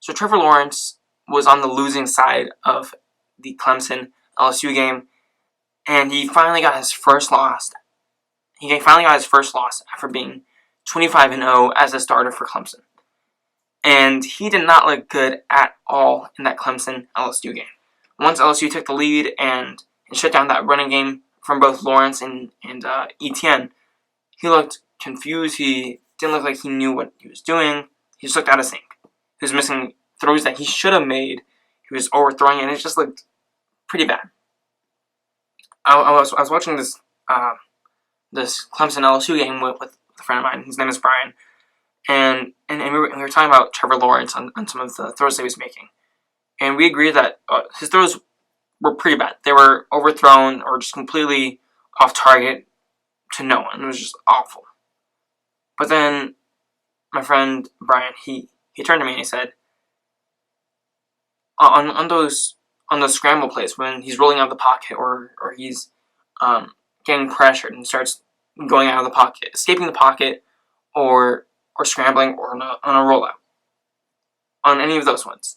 So Trevor Lawrence was on the losing side of the Clemson LSU game, and he finally got his first loss. He finally got his first loss after being 25-0 as a starter for Clemson. And he did not look good at all in that Clemson LSU game. Once LSU took the lead and shut down that running game from both Lawrence and Etienne, he looked confused. He didn't look like he knew what he was doing. He just looked out of sync. He was missing throws that he should have made. He was overthrowing, and it just looked pretty bad. I was watching this Clemson LSU game with a friend of mine. His name is Brian, and we were talking about Trevor Lawrence on some of the throws that he was making, and we agreed that his throws were pretty bad. They were overthrown or just completely off target to no one. It was just awful. But then my friend Brian, he turned to me and he said, on those scramble plays when he's rolling out of the pocket or he's getting pressured and starts going out of the pocket, escaping the pocket, or scrambling or on a rollout, on any of those ones,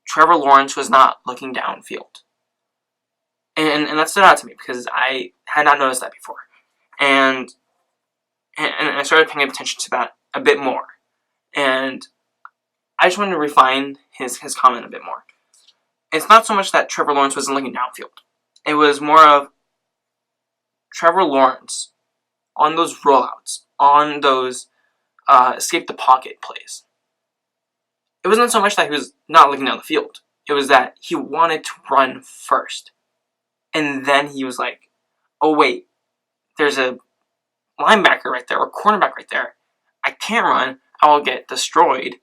Trevor Lawrence was not looking downfield. And that stood out to me because I had not noticed that before. And I started paying attention to that a bit more. And I just wanted to refine his comment a bit more. It's not so much that Trevor Lawrence wasn't looking downfield. It was more of Trevor Lawrence on those rollouts, on those escape the pocket plays. It wasn't so much that he was not looking down the field. It was that he wanted to run first. And then he was like, oh wait, there's a linebacker right there, or cornerback right there. I can't run, I will get destroyed.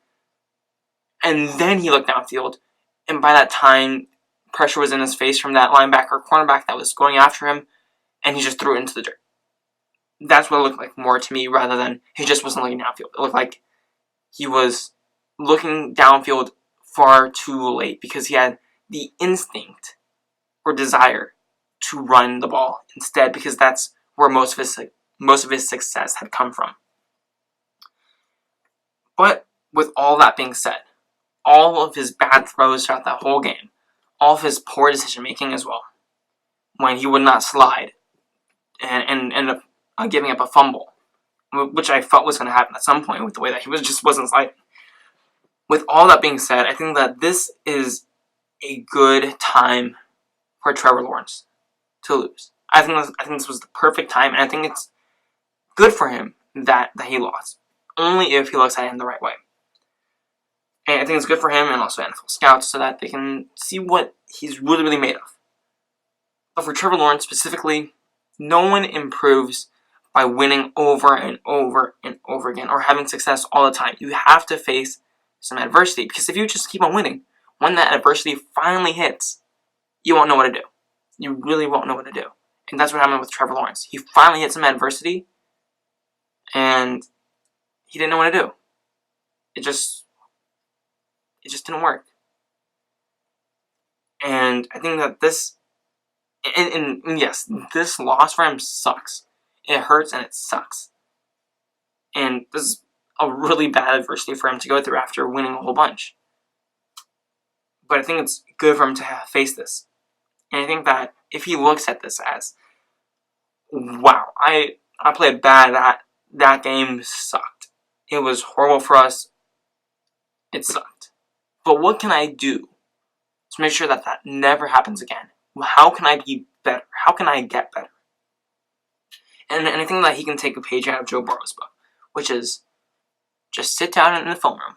And then he looked downfield, and by that time, pressure was in his face from that linebacker or cornerback that was going after him, and he just threw it into the dirt. That's what it looked like more to me, rather than he just wasn't looking downfield. It looked like he was looking downfield far too late because he had the instinct or desire to run the ball instead, because that's where most of his success had come from. But with all that being said, all of his bad throws throughout that whole game, all of his poor decision making as well, when he would not slide and end up giving up a fumble, which I felt was going to happen at some point with the way that he just wasn't sliding. With all that being said, I think that this is a good time for Trevor Lawrence to lose. I think this was the perfect time, and I think it's good for him that he lost, only if he looks at it in the right way. And I think it's good for him and also NFL scouts so that they can see what he's really, really made of. But for Trevor Lawrence specifically, no one improves by winning over and over and over again or having success all the time. You have to face some adversity, because if you just keep on winning, when that adversity finally hits, you won't know what to do. You really won't know what to do. And that's what happened with Trevor Lawrence. He finally hit some adversity, and he didn't know what to do. It just didn't work. And I think that this, and yes, this loss for him sucks. It hurts and it sucks. And this is a really bad adversity for him to go through after winning a whole bunch. But I think it's good for him to face this. And I think that if he looks at this as, wow, I played bad, that game sucked. It was horrible for us. It sucked. But what can I do to make sure that never happens again? How can I be better? How can I get better? And I think that he can take a page out of Joe Burrow's book, which is just sit down in the film room,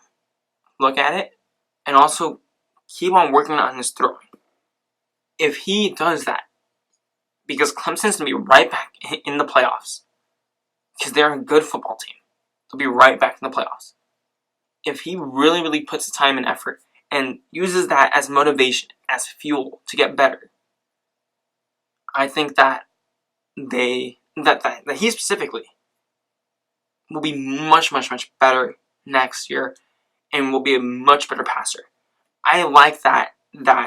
look at it, and also keep on working on his throwing. If he does that, because Clemson's going to be right back in the playoffs, because they're a good football team, they'll be right back in the playoffs. If he really, really puts the time and effort and uses that as motivation, as fuel to get better, I think that he specifically will be much, much, much better next year and will be a much better passer. I like that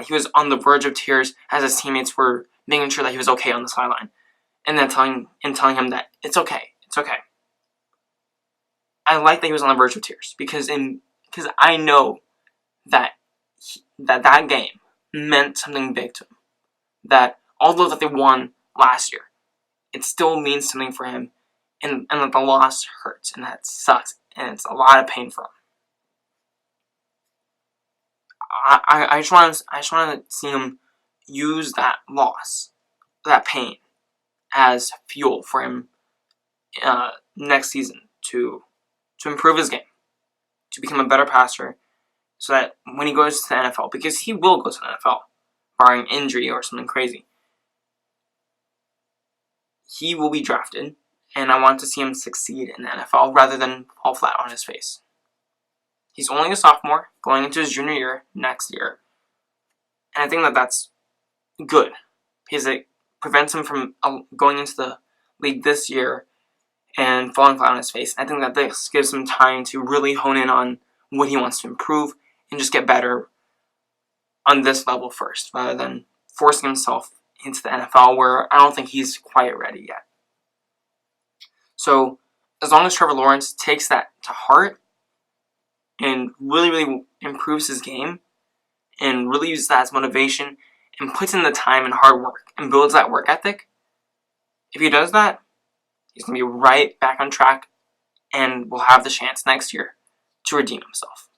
he was on the verge of tears as his teammates were making sure that he was okay on the sideline, and then telling him that it's okay. I like that he was on the verge of tears, because because I know that that game meant something big to him. That although that they won last year, it still means something for him, and that the loss hurts, and that sucks, and it's a lot of pain for him. I just want to see him use that loss, that pain, as fuel for him next season to improve his game, to become a better passer, so that when he goes to the NFL, because he will go to the NFL, barring injury or something crazy, he will be drafted, and I want to see him succeed in the NFL rather than fall flat on his face. He's only a sophomore, going into his junior year next year, and I think that that's good, because it prevents him from going into the league this year and falling flat on his face. I think that this gives him time to really hone in on what he wants to improve and just get better on this level first, rather than forcing himself into the NFL, where I don't think he's quite ready yet. So, as long as Trevor Lawrence takes that to heart and really, really improves his game and really uses that as motivation and puts in the time and hard work and builds that work ethic, if he does that, he's going to be right back on track and will have the chance next year to redeem himself.